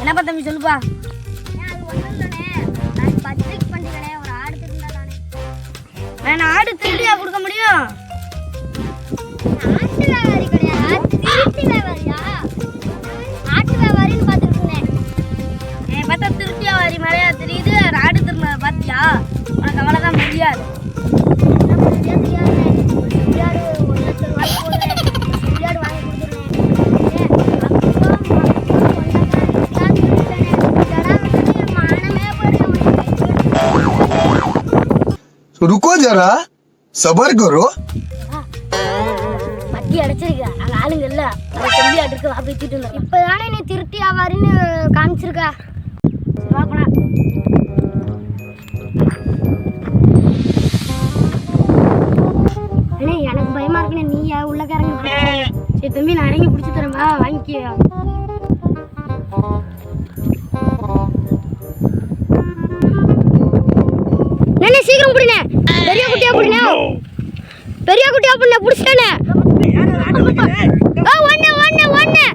என்னப்பா தம்பி சொல்லுப்பா. நான் ஆடு திருடியா கொடுக்க முடியும்? ஆட்டு வியாபாரி கிடையாது, திருட்டு வியாபாரியா? ஆட்டு வியாபாரின்னு பார்த்துட்டு இருந்தேன். என் பார்த்தா திருட்டு வியாபாரி மேலேயா தெரியுது? ஆடு திரும்ப பார்த்தியா? உனக்கு அவ்வளோதான் முடியாது. रुको जरा सबर करो. பட்டி அடைச்சிருக்கா அங்க ஆளுங்க இல்ல, சொல்லி அடுக்க வா பேசிட்டு இருந்தோம். இப்பதானே நீ திருட்டி ஆவாருன்னு காமிச்சிருக்கா. அண்ணே எனக்கு பயமா இருக்குண்ணே, நீ உள்ளக்காரங்க. சரி தம்பி, நான் இறங்கி பிடிச்சி தரேன்பா, வாங்கிக்க. சீக்கிரம் புடினே, பெரிய குட்டியா புடினே, பெரிய குட்டியா புடினே, புடிச்சிட்டேனே. ஒண்ணு ஒண்ணு ஒண்ணு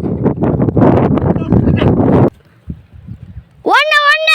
ஒண்ணு ஒண்ணு